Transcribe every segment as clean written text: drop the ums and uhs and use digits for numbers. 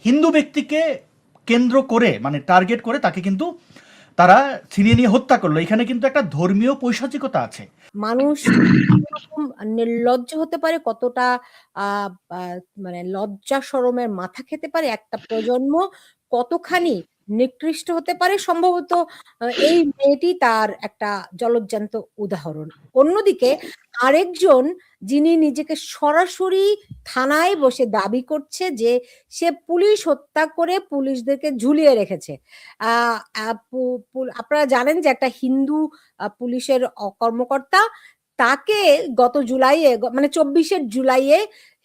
হিন্দু ব্যক্তিকে কেন্দ্র করে মানে টার্গেট করে তাকে কিন্তু তারা ছিনিয়ে নিয়ে হত্যা করলো। এখানে কিন্তু একটা ধর্মীয় পৈশাচিকতা আছে। মানুষ এরকম নির্লজ্জ হতে পারে, কতটা আহ আহ, মানে লজ্জা শরমের মাথা খেতে পারে একটা প্রজন্ম, কতখানি নিকৃষ্ট হতে পারে। সম্ভবত এই মেয়েটি তার একটা জলজ্জান্ত উদাহরণ। অন্যদিকে আরেকজন, যিনি নিজেকে সরাসরি থানায় বসে দাবি করছে যে সে পুলিশ হত্যা করে পুলিশদেরকে ঝুলিয়ে রেখেছে। আহ আহ, আপনারা জানেন যে একটা হিন্দু পুলিশের কর্মকর্তা, তাকে গত জুলাইয়ে, মানে 24 জুলাইয়ে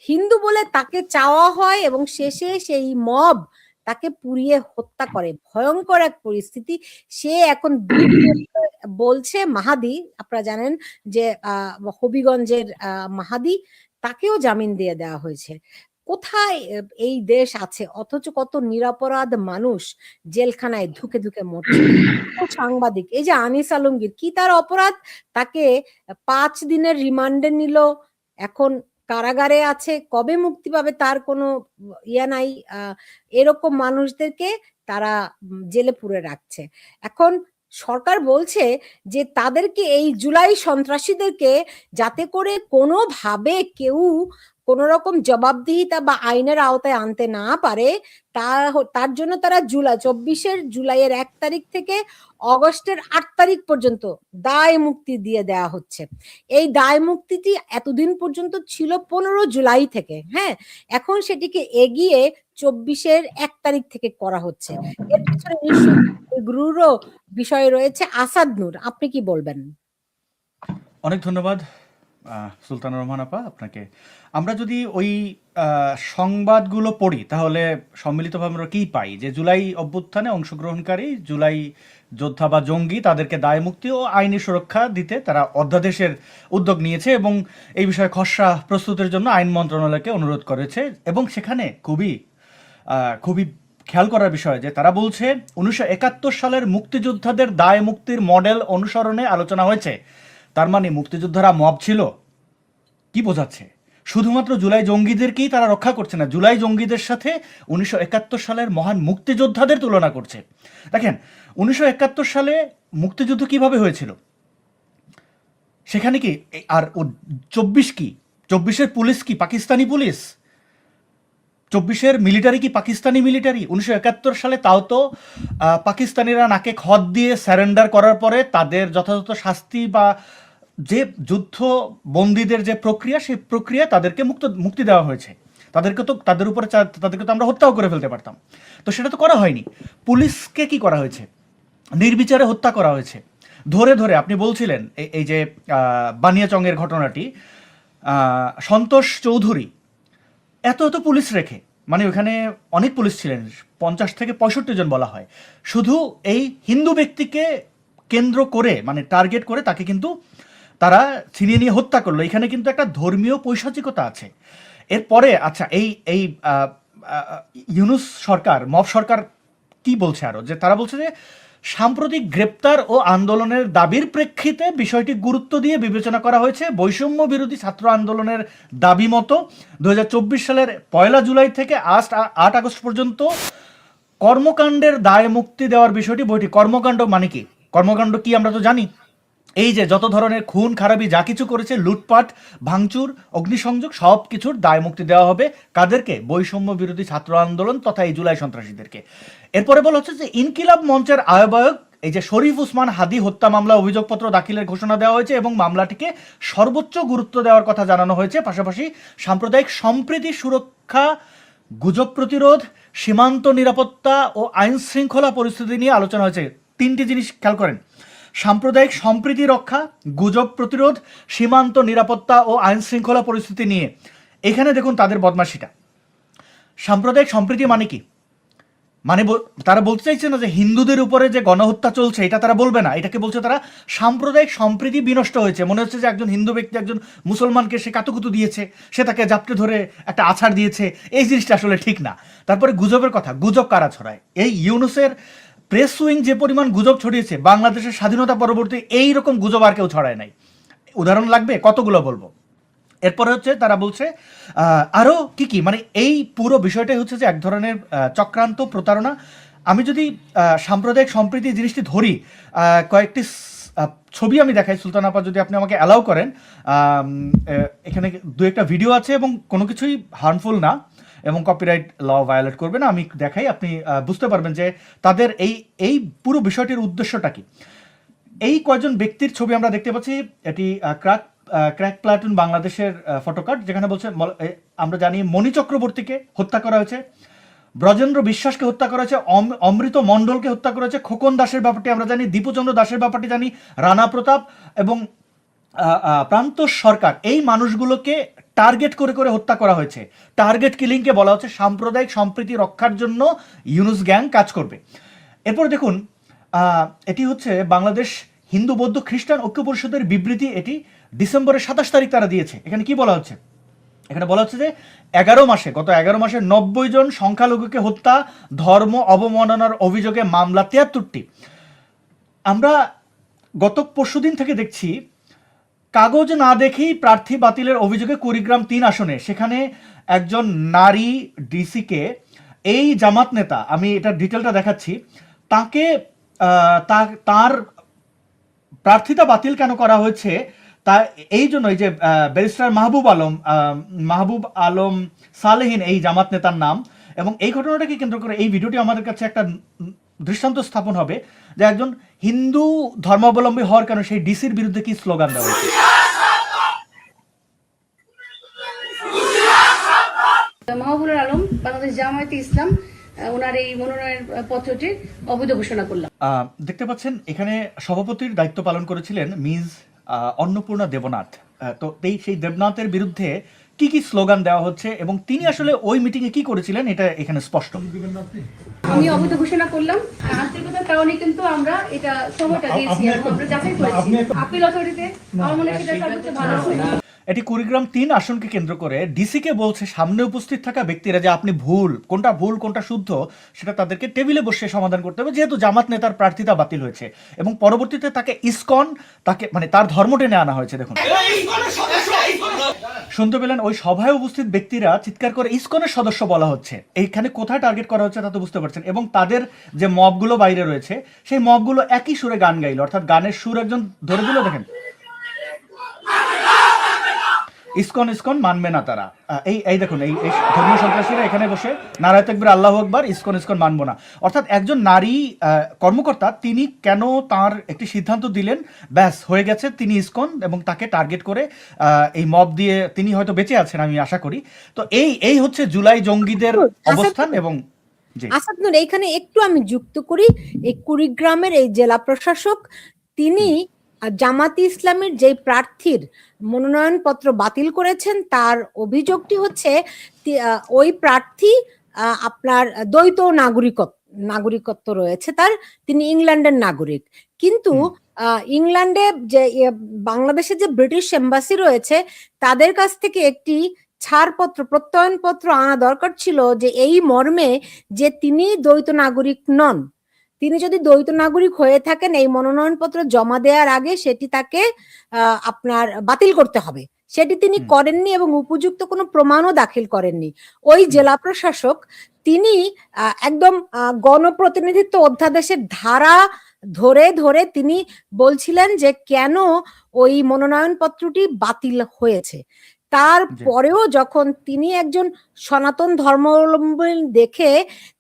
হিন্দু বলে তাকে চাওয়া হয় এবং শেষে সেই মব তাকে পুড়িয়ে হত্যা করে। ভয়ঙ্কর এক পরিস্থিতি। সে এখন বলছে মাহাদি, আপনারা জানেন যে হবিগঞ্জের মাহাদি, তাকেও জামিন দিয়ে দেওয়া হয়েছে। কোথায় এই দেশ আছে? অথচ কত নিরপরাধ মানুষ জেলখানায় ধুকে ধুকে মরছে। সাংবাদিক এই যে আনিস আলমগীর, কি তার অপরাধ? তাকে 5 দিনের রিমান্ডে নিল, এখন কারাগারে আছে, কবে মুক্তি পাবে তার কোনো ইয়া নাই। এরকম মানুষদেরকে তারা জেলে পুরে রাখছে। এখন সরকার বলছে যে তাদেরকে, এই জুলাই সন্ত্রাসীদেরকে যাতে করে কোনোভাবে কেউ কোন রকম জবাবদিহিতা বা আইনের আওতায় আনতে না পারে, তার জন্য তারা 24 জুলাইয়ের 1 তারিখ থেকে অগস্টের 8 তারিখ পর্যন্ত দায় মুক্তি দিয়ে দেওয়া হচ্ছে। এই দায় মুক্তিটি এতদিন পর্যন্ত ছিল 15 জুলাই থেকে, হ্যাঁ, এখন সেটিকে এগিয়ে 24-এর 1 তারিখ থেকে করা হচ্ছে। এর পেছনে নিশ্চয়ই গুরুরও বিষয় রয়েছে। আসাদ নূর, আপনি কি বলবেন? অনেক ধন্যবাদ সুলতানুর রহমান আপা আপনাকে। আমরা যদি ওই সংবাদগুলো পড়ি তাহলে সম্মিলিতভাবে আমরা কী পাই, যে জুলাই অভ্যুত্থানে অংশগ্রহণকারী জুলাই যোদ্ধা বা জঙ্গি তাদেরকে দায় মুক্তি ও আইনি সুরক্ষা দিতে তারা অধ্যাদেশের উদ্যোগ নিয়েছে এবং এই বিষয়ে খসড়া প্রস্তুতের জন্য আইন মন্ত্রণালয়কে অনুরোধ করেছে। এবং সেখানে খুবই খুবই খেয়াল করার বিষয় যে তারা বলছে 1971 সালের মুক্তিযোদ্ধাদের দায় মুক্তির মডেল অনুসরণে আলোচনা হয়েছে। তার মানে মুক্তিযোদ্ধারা মব ছিল? কি বোঝাচ্ছে? শুধুমাত্র জুলাই জঙ্গিদেরকেই তারা রক্ষা করছে না, জুলাই জঙ্গিদের সাথে 1971 সালের মহান মুক্তিযোদ্ধাদের তুলনা করছে। দেখেন 1971 সালে মুক্তিযুদ্ধ কিভাবে হয়েছিল, সেখানে কি আর 24 কি 24-এর পুলিশ কি পাকিস্তানি পুলিশ? 24-এর মিলিটারি কি পাকিস্তানি মিলিটারি? 1971 সালে তাও তো পাকিস্তানিরা নাকে খত দিয়ে স্যারেন্ডার করার পরে তাদের যথাযথ শাস্তি বা যে যুদ্ধ বন্দীদের যে প্রক্রিয়া, সেই প্রক্রিয়া তাদেরকে মুক্তি দেওয়া হয়েছে। তাদেরকে তো তাদেরকে তো আমরা হত্যাও করে ফেলতে পারতাম, তো সেটা তো করা হয়নি। পুলিশকে কি করা হয়েছে? নির্বিচারে হত্যা করা হয়েছে। ধরে ধরে আপনি বলছিলেন এই যে বানিয়াচংয়ের ঘটনাটি, সন্তোষ চৌধুরী এত এত পুলিশ রেখে, মানে ওখানে অনেক পুলিশ ছিলেন, 50 থেকে 65 জন বলা হয়, শুধু এই হিন্দু ব্যক্তিকে কেন্দ্র করে মানে টার্গেট করে তাকে কিন্তু তারা ছিনিয়ে নিয়ে হত্যা করলো। এখানে কিন্তু একটা ধর্মীয় পৈশাচিকতা আছে। এরপরে আচ্ছা এই এই ইউনুস সরকার, মব সরকার কি বলছে আরো, যে তারা বলছে যে সাম্প্রতিক গ্রেপ্তার ও আন্দোলনের দাবির প্রেক্ষিতে বিষয়টি গুরুত্ব দিয়ে বিবেচনা করা হয়েছে। বৈষম্য বিরোধী ছাত্র আন্দোলনের দাবি মতো 2024 সালের 1 জুলাই থেকে 8 আগস্ট পর্যন্ত কর্মকাণ্ডের দায় মুক্তি দেওয়ার বিষয়টি বইটি। কর্মকাণ্ড মানে কি? কর্মকাণ্ড কি আমরা তো জানি, এই যে যত ধরনের খুন খারাপি যা কিছু করেছে, লুটপাট, ভাঙচুর, অগ্নিসংযোগ, সব কিছুর দায় মুক্তি দেওয়া হবে। কাদেরকে? বৈষম্য বিরোধী ছাত্র আন্দোলন তথা এই জুলাই সন্ত্রাসীদেরকে। এরপরে বলা হচ্ছে যে ইনকিলাব মঞ্চের আহ্বায়ক এই যে শরীফ উসমান হাদি হত্যা মামলা অভিযোগপত্র দাখিলের ঘোষণা দেওয়া হয়েছে এবং মামলাটিকে সর্বোচ্চ গুরুত্ব দেওয়ার কথা জানানো হয়েছে। পাশাপাশি সাম্প্রদায়িক সম্প্রীতি সুরক্ষা, গুজব প্রতিরোধ, সীমান্ত নিরাপত্তা ও আইন শৃঙ্খলা পরিস্থিতি নিয়ে আলোচনা হয়েছে। 3টি জিনিস খেয়াল করেন: সাম্প্রদায়িক সম্প্রীতি রক্ষা, গুজব প্রতিরোধ, সীমান্ত নিরাপত্তা ও আইন শৃঙ্খলা পরিস্থিতি নিয়ে। এখানে দেখুন তাদের বদমাশিটা। সাম্প্রদায়িক সম্প্রীতি মানে কি? মানে তারা বলতে চাইছে না যে হিন্দুদের উপরে যে গণহত্যা চলছে এটা তারা বলবে না, এটাকে বলছে তারা সাম্প্রদায়িক সম্প্রীতি বিনষ্ট হয়েছে। মনে হচ্ছে যে একজন হিন্দু ব্যক্তি একজন মুসলমানকে সে কাতুকুতু দিয়েছে, সে তাকে জাপটে ধরে একটা আছাড় দিয়েছে, এই জিনিসটা আসলে ঠিক না। তারপরে গুজবের কথা, গুজব কারা ছড়ায়? এই ইউনুসের প্রেস উইং যে পরিমাণ গুজব ছড়িয়েছে, বাংলাদেশের স্বাধীনতা পরবর্তী এই রকম গুজব আর কেউ ছড়ায় নাই। উদাহরণ লাগবে? কতগুলো বলবো। এরপরে হচ্ছে তারা বলছে আরও কি কি, মানে এই পুরো বিষয়টাই হচ্ছে যে এক ধরনের চক্রান্ত, প্রতারণা। আমি যদি সাম্প্রদায়িক সম্প্রীতি জিনিসটি ধরি, কয়েকটি ছবি আমি দেখাই সুলতান আপা, যদি আপনি আমাকে অ্যালাউ করেন। এখানে দু একটা ভিডিও আছে এবং কোনো কিছুই হার্মফুল না এবং কপিরাইট ল ভায়োলেট করবে না। আমি দেখাই, আপনি বুঝতে পারবেন যে তাদের এই এই পুরো বিষয়টির উদ্দেশ্যটা কি। এই কয়জন ব্যক্তির ছবি আমরা দেখতে পাচ্ছি। এটি ক্র্যাক প্লাটুন বাংলাদেশের ফটোকার্ড, যেখানে বলছে আমরা জানি মণি চক্রবর্তীকে হত্যা করা হয়েছে, ব্রজেন্দ্র বিশ্বাসকে হত্যা করা হয়েছে, অমৃত মণ্ডলকে হত্যা করা হয়েছে, খোকন দাসের ব্যাপারটি আমরা জানি, দীপুচন্দ্র দাসের ব্যাপারটি জানি, রানা প্রতাপ এবং প্রান্ত সরকার, এই মানুষগুলোকে টার্গেট করে করে হত্যা করা হয়েছে। টার্গেট কিলিংকে বলা হচ্ছে সাম্প্রদায়িক সম্প্রীতি রক্ষার জন্য ইউনুস গ্যাং কাজ করবে। এরপর দেখুন, এটি হচ্ছে বাংলাদেশ হিন্দু বৌদ্ধ খ্রিস্টান ঐক্য পরিষদের বিবৃতি, এটি ডিসেম্বরের 27 তারিখ তারা দিয়েছে। এখানে কি বলা হচ্ছে? এখানে বলা হচ্ছে যে গত 11 মাসে 90 জন সংখ্যালঘুকে হত্যা, ধর্ম অবমাননার অভিযোগে মামলা 73টি। আমরা গত পরশুদিন থেকে দেখছি কাগজ না দেখেই প্রার্থী বাতিলের অভিযোগে কুড়িগ্রাম 3 আসনে সেখানে একজন নারী ডিসিকে, এই জামাত নেতা, আমি এটার ডিটেলটা দেখাচ্ছি, তাকে তার প্রার্থিতা বাতিল কেন করা হয়েছে তা এই জন্যই যে ব্যারিস্টার মাহবুব আলম সালেহীন এই জামাত নেতার নাম। এবং এই ঘটনাটাকে কেন্দ্র করে এই ভিডিওটি আমাদের কাছে একটা দৃষ্টান্ত স্থাপন হবে যে একজন হিন্দু ধর্মাবলম্বী হওয়ার কারণে সেই ডিসির বিরুদ্ধে কি স্লোগান দেওয়া হয়েছে। মাহবুবুল আলম, বাংলাদেশ জামায়াতে ইসলাম, ওনার এই মনোনয়ন পত্রটি অবৈধ ঘোষণা করলাম। দেখতে পাচ্ছেন এখানে সভাপতির দায়িত্ব পালন করেছিলেন মিস অন্নপূর্ণা দেবনাথ। তো সেই দেবনাথের বিরুদ্ধে কি কি স্লোগান দেওয়া হচ্ছে এবং তিনি আসলে ওই মিটিং এ কি করেছিলেন এটা এখানে স্পষ্ট। আমি অবৈধ ঘোষণা করলাম, আন্তরিকতার কারণে কিন্তু আমরা এটা সময়টা দিয়েছি এবং আমরা যাচাই করেছি আপিল অথরিটিতে। আমার মনে হয় সেটা সর্বোচ্চ ভালো হবে। এটি কুড়িগ্রাম 3 আসনকে কেন্দ্র করে ডিসিকে বলছে সামনে উপস্থিত থাকা ব্যক্তিরা যে আপনি ভুল কোনটা শুদ্ধ সেটা তাদেরকে টেবিলে বসে সমাধান করতে হবে, যেহেতু জামাত নেতার প্রার্থিতা বাতিল হয়েছে এবং পরবর্তীতে তাকে ইসকন, তাকে মানে তার ধর্ম টেনে আনা হয়েছে। দেখুন, শুনতে পেলেন ওই সভায় উপস্থিত ব্যক্তিরা চিৎকার করে ইসকনের সদস্য বলা হচ্ছে। এইখানে কোথায় টার্গেট করা হচ্ছে তা তো বুঝতে পারছেন। এবং তাদের যে মবগুলো বাইরে রয়েছে সেই মবগুলো একই সুরে গান গাইল, অর্থাৎ গানের সুর একজন ধরে দিল। দেখেন, ইসকন মানবে না তারা। এই দেখুন, এই ধর্মীয় সন্ত্রাসীরা এখানে বসে নারায়ে তাকবীর আল্লাহু আকবার, ইসকন মানবো না। অর্থাৎ একজন নারী কর্মকর্তা তিনি কেন তার একটি সিদ্ধান্ত দিলেন, ব্যাস হয়ে গেছে, তিনি ইসকন, এবং তাকে টার্গেট করে এই মব দিয়ে তিনি হয়তো বেঁচে আছেন আমি আশা করি। তো এই হচ্ছে জুলাই জঙ্গিদের অবস্থান। এবং আসাদ নূর, এইখানে একটু আমি যুক্ত করি, এই কুড়িগ্রামের এই জেলা প্রশাসক তিনি জামাতি ইসলামের যে প্রার্থীর মনোনয়নপত্র বাতিল করেছেন তার অভিযোগটি হচ্ছে ওই প্রার্থী আপনার দ্বৈত নাগরিকত্ব রয়েছে তার, তিনি ইংল্যান্ডের নাগরিক। কিন্তু ইংল্যান্ডে যে বাংলাদেশে যে ব্রিটিশ এম্বাসি রয়েছে তাদের কাছ থেকে একটি ছাড়পত্র, প্রত্যয়নপত্র আনা দরকার ছিল যে এই মর্মে যে তিনি দ্বৈত নাগরিক নন। তিনি যদি দ্বৈত নাগরিক হয়ে থাকেন এই মনোনয়নপত্র জমা দেওয়ার আগে সেটি তাকে আপনার বাতিল করতে হবে। সেটি তিনি করেননি এবং উপযুক্ত কোনো প্রমাণও দাখিল করেননি। ওই জেলা প্রশাসক তিনি একদম গণপ্রতিনিধিত্ব অধ্যাদেশের ধারা ধরে ধরে তিনি বলছিলেন যে কেন ওই মনোনয়নপত্রটি বাতিল হয়েছে। তারপরেও যখন তিনি একজন সনাতন ধর্মাবলম্বী দেখে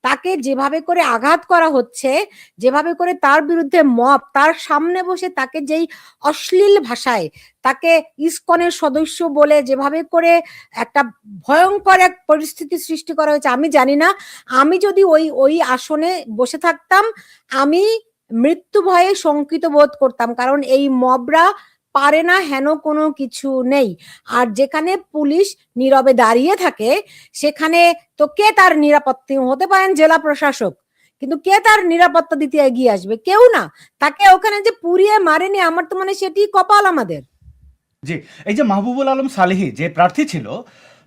তাকে যেভাবে করে আঘাত করা হচ্ছে, যেভাবে করে তার বিরুদ্ধে মব, তার সামনে বসে তাকে যেই অশ্লীল ভাষায় তাকে ইসকনের সদস্য বলে যেভাবে করে একটা ভয়ঙ্কর এক পরিস্থিতি সৃষ্টি করা হয়েছে, আমি জানি না আমি যদি ওই আসনে বসে থাকতাম আমি মৃত্যু ভয়ে শঙ্কিত বোধ করতাম। কারণ এই মবরা পারে না, হেন কোনো কিছু নেই। আর যেখানে পুলিশ নীরবে দাঁড়িয়ে থাকে সেখানে তো কে তার নিরাপত্তা, হতে পারেন জেলা প্রশাসক, কিন্তু কে তার নিরাপত্তা দিতে এগিয়ে আসবে? কেউ না। তাকে ওখানে যে পুড়িয়ে মারেনি, আমার তো মানে সেটি কপাল আমাদের। জি, এই যে মাহবুবুল আলম সালেহী যে প্রার্থী ছিল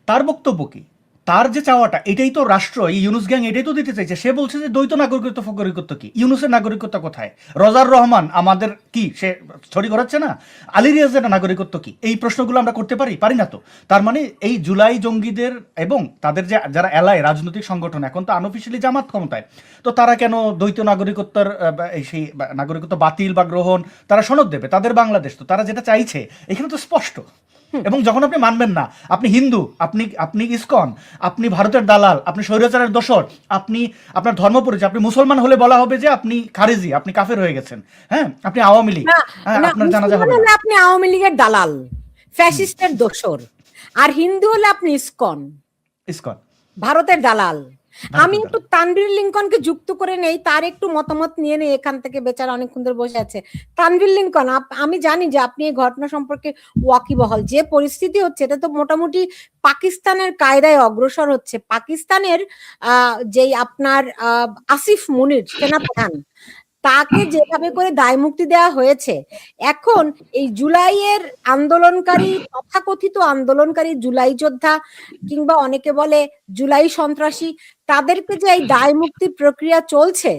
তার বক্তব্য কি? তার যে চাওয়াটা, এটাই তো রাষ্ট্র, এই ইউনুস গ্যাং এটাই তো দিতে চাইছে। সে বলছে যে দ্বৈত নাগরিকত্ব ফগরিকত্ব কি, ইউনুসের নাগরিকত্ব কোথায়, রজার রহমান আমাদের কি সে ছড়ি করাচ্ছে না, আলী রিয়াজের নাগরিকত্ব কি, এই প্রশ্নগুলো আমরা করতে পারি না তো। তার মানে এই জুলাই জঙ্গিদের এবং তাদের যে যারা এলায় রাজনৈতিক সংগঠন, এখন তো আনঅফিসিয়ালি জামাত ক্ষমতায়, তো তারা কেন দ্বৈত নাগরিকত্বের সেই নাগরিকত্ব বাতিল বা গ্রহণ তারা সনদ দেবে? তাদের বাংলাদেশ, তো তারা যেটা চাইছে এখানে তো স্পষ্ট। এবং যখন আপনি মানবেন না, আপনি হিন্দু, আপনি ইসকন, আপনি ভারতের দালাল, আপনি স্বৈরাচারের দোসর, আপনি আপনার ধর্ম পরিচয়, আপনি মুসলমান হলে বলা হবে যে আপনি খারিজি, আপনি কাফের হয়ে গেছেন, হ্যাঁ, আপনি আওয়ামী লীগ, আপনার জানাজা হবে না। আপনি আওয়ামী লীগের দালাল, ফ্যাসিস্টের দোসর। আর হিন্দু হলে আপনি ইসকন, ভারতের দালাল। আমি একটু তানভীর লিঙ্কনকে যুক্ত করে নেই, তার একটু মতামত নিয়ে নেই এখান থেকে, বেচারা অনেকক্ষণ ধরে বসে আছে। তানভীর লিঙ্কন, আমি জানি যে আপনি এই ঘটনা সম্পর্কে ওয়াকিবহাল। যে পরিস্থিতি হচ্ছে এটা তো মোটামুটি পাকিস্তানের কায়দায় অগ্রসর হচ্ছে। পাকিস্তানের যেই আপনার আসিফ মুনির সেনাপ্রধান, তাকে যেভাবে করে দায় মুক্তি দেওয়া হয়েছে, এখন এই জুলাইয়ের আন্দোলনকারী, তথাকথিত আন্দোলনকারী জুলাই যোদ্ধা কিংবা অনেকে বলে জুলাই সন্ত্রাসী, তাদেরকে যে এই দায় মুক্তির প্রক্রিয়া চলছে,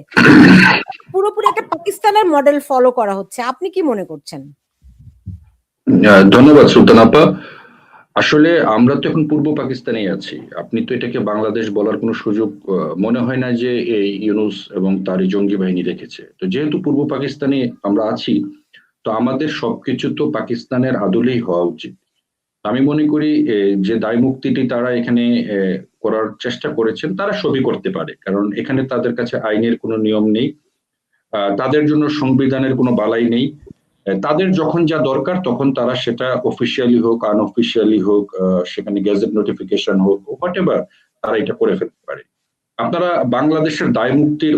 পুরোপুরি একটা পাকিস্তানের মডেল ফলো করা হচ্ছে। আপনি কি মনে করছেন? ধন্যবাদ সুলতান আপা। আসলে আমরা তো এখন পূর্ব পাকিস্তানেই আছি। আপনি তো এটাকে বাংলাদেশ বলার কোনো সুযোগ মনে হয় না যে এই ইউনুস এবং তার জঙ্গি বাহিনী রেখেছে। তো যেহেতু পূর্ব পাকিস্তানে আমরা আছি, তো আমাদের সবকিছু তো পাকিস্তানের আদলেই হওয়া উচিত। আমি মনে করি যে দায় মুক্তিটি তারা এখানে করার চেষ্টা করেছেন, তারা সবই করতে পারে, কারণ এখানে তাদের কাছে আইনের কোনো নিয়ম নেই, তাদের জন্য সংবিধানের কোনো বালাই নেই। তাদের যখন যা দরকার তখন তারা সেটা অফিসিয়ালি হোক আনঅফিসিয়ালি হোক, সেখানে গেজেট নোটিফিকেশন হোক, হোয়াটএভার, তারা এটা করে ফেলতে পারে। আপনারা বাংলাদেশের দায় মুক্তির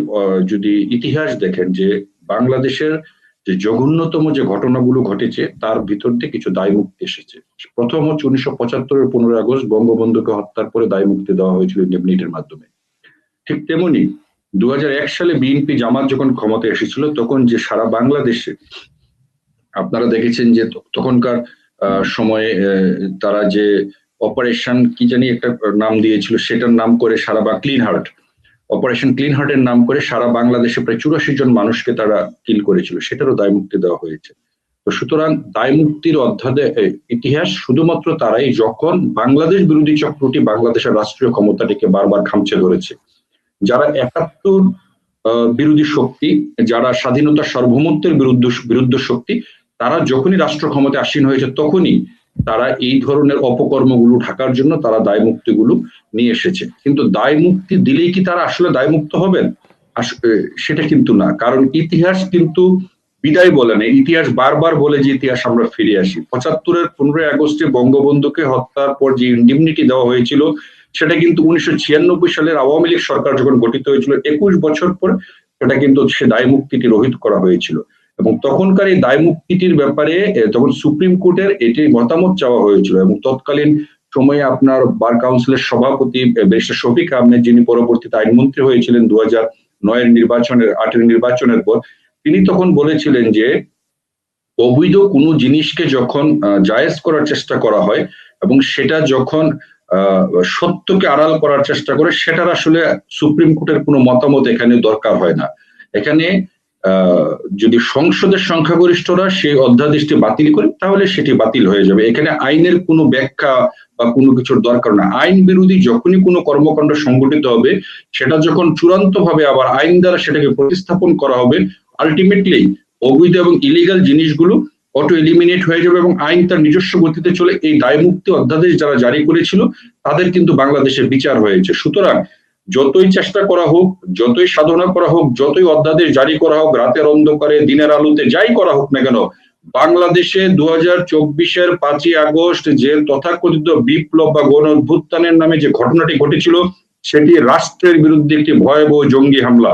যদি ইতিহাস দেখেন, যে বাংলাদেশের যে জঘন্যতম যে ঘটনাগুলো ঘটেছে তার ভিতর দিয়ে কিছু দায় মুক্তি এসেছে। প্রথম হচ্ছে 1975-এর 15 আগস্ট বঙ্গবন্ধুকে হত্যার পরে দায় মুক্তি দেওয়া হয়েছিল ইন্ডেমনিটির মাধ্যমে। ঠিক তেমনি 2001 সালে বিএনপি জামাত যখন ক্ষমতায় এসেছিল, তখন যে সারা বাংলাদেশে আপনারা দেখেছেন যে তখনকার সময়ে তারা যে অপারেশন কি জানি একটা নাম দিয়েছিল, সেটার নাম করে সারা ক্লিন হার্ট, অপারেশন ক্লিন হার্টের নাম করে সারা বাংলাদেশে প্রায় 84 জন মানুষকে তারা কিল করেছিল, সেটারও দায় মুক্তি দেওয়া হয়েছে। তো সুতরাং দায় মুক্তির অধ্যায়ে ইতিহাস শুধুমাত্র তারাই যখন বাংলাদেশ বিরোধী চক্রটি বাংলাদেশের রাষ্ট্রীয় ক্ষমতাটিকে বারবার খামচে ধরেছে। যারা 71 বিরোধী শক্তি, যারা স্বাধীনতা সার্বভৌমত্বের বিরুদ্ধ শক্তি, তারা যখনই রাষ্ট্র ক্ষমতায় আসীন হয়েছে তখনই তারা এই ধরনের অপকর্মগুলো ঢাকার জন্য তারা দায় মুক্তিগুলো নিয়ে এসেছে। কিন্তু দায় মুক্তি দিলেই কি তারা আসলে দায় মুক্ত হবেন? সেটা কিন্তু না, কারণ ইতিহাস কিন্তু বিদায় বলে না, ইতিহাস বারবার বলে যে ইতিহাস আমরা ফিরে আসি। 75-এর 15 আগস্টে বঙ্গবন্ধুকে হত্যার পর যে ইন্ডিমনিটি দেওয়া হয়েছিল, সেটা কিন্তু 1996 সালের আওয়ামী লীগ সরকার যখন গঠিত হয়েছিল 21 বছর পর সেটা কিন্তু সে দায় মুক্তিটি রহিত করা হয়েছিল। এবং তখনকার এই দায় মুক্তিটির ব্যাপারে তখন সুপ্রিম কোর্টের এটি মতামত চাওয়া হয়েছিল, এবং তৎকালীন সময়ে আপনার বার কাউন্সিলের সভাপতি ব্যারিস্টার শফিক আহমেদ, যিনি পরবর্তীতে আইনমন্ত্রী হয়েছিলেন 2009-এর নির্বাচনের 8-এর নির্বাচনের পর, তিনি তখন বলেছিলেন যে অবৈধ কোনো জিনিসকে যখন জায়েজ করার চেষ্টা করা হয় এবং সেটা যখন সত্যকে আড়াল করার চেষ্টা করে, সেটার আসলে সুপ্রিম কোর্টের কোনো মতামত এখানে দরকার হয় না। এখানে যদি সংসদের সংখ্যাগরিষ্ঠরা সেই অধ্যাদেশটি বাতিল করে তাহলে সেটি বাতিল হয়ে যাবে। এখানে আইনের কোনো ব্যাখ্যা বা কোনো কিছুর দরকার না। আইন বিরোধী যখনই কোনো কর্মকাণ্ড সংগঠিত হবে, সেটা যখন চূড়ান্ত ভাবে আবার আইন দ্বারা সেটাকে প্রতিস্থাপন করা হবে, আলটিমেটলি অবৈধ এবং ইলিগাল জিনিসগুলো অটো এলিমিনেট হয়ে যাবে এবং আইন তার নিজস্ব গতিতে চলে। এই দায় মুক্তি অধ্যাদেশ যারা জারি করেছিল তাদের কিন্তু বাংলাদেশে বিচার হয়েছে। সুতরাং যতই চেষ্টা করা হোক, যতই সাধনা করা হোক, যতই অধ্যাদেশ জারি করা হোক, রাতের অন্ধকারে দিনের আলোতে যাই করা হোক না কেন, বাংলাদেশে 2024-এর 5ই আগস্ট যে তথাকথিত বিপ্লব বা গণ অভ্যুত্থানের নামে যে ঘটনাটি ঘটেছিল, সেটি রাষ্ট্রের বিরুদ্ধে একটি ভয়াবহ জঙ্গি হামলা।